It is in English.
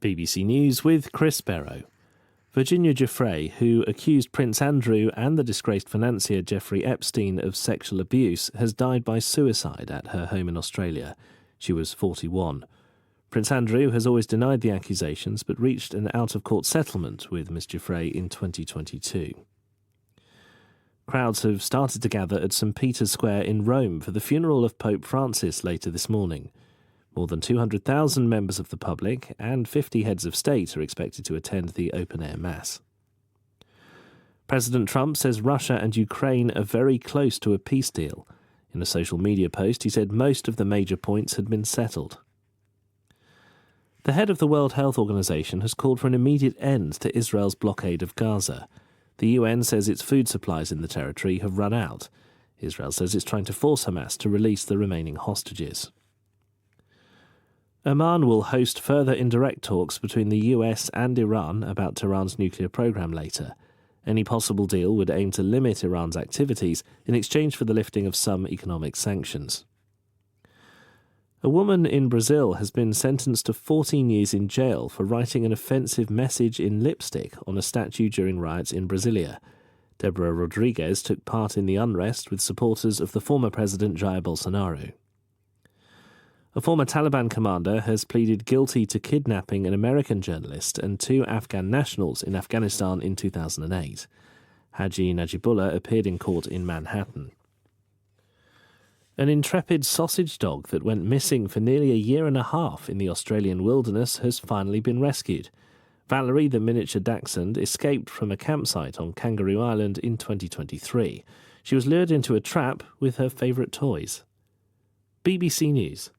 BBC News with Chris Beyrou. Virginia Jeffrey, who accused Prince Andrew and the disgraced financier Jeffrey Epstein of sexual abuse, has died by suicide at her home in Australia. She was 41. Prince Andrew has always denied the accusations but reached an out-of-court settlement with Ms Geffrey in 2022. Crowds have started to gather at St Peter's Square in Rome for the funeral of Pope Francis later this morning. More than 200,000 members of the public and 50 heads of state are expected to attend the open-air mass. President Trump says Russia and Ukraine are very close to a peace deal. In a social media post, he said most of the major points had been settled. The head of the World Health Organization has called for an immediate end to Israel's blockade of Gaza. The UN says its food supplies in the territory have run out. Israel says it's trying to force Hamas to release the remaining hostages. Oman will host further indirect talks between the US and Iran about Tehran's nuclear program later. Any possible deal would aim to limit Iran's activities in exchange for the lifting of some economic sanctions. A woman in Brazil has been sentenced to 14 years in jail for writing an offensive message in lipstick on a statue during riots in Brasilia. Deborah Rodrigues took part in the unrest with supporters of the former president Jair Bolsonaro. A former Taliban commander has pleaded guilty to kidnapping an American journalist and 2 Afghan nationals in Afghanistan in 2008. Haji Najibullah appeared in court in Manhattan. An intrepid sausage dog that went missing for nearly a year and a half in the Australian wilderness has finally been rescued. Valerie, the miniature dachshund, escaped from a campsite on Kangaroo Island in 2023. She was lured into a trap with her favourite toys. BBC News.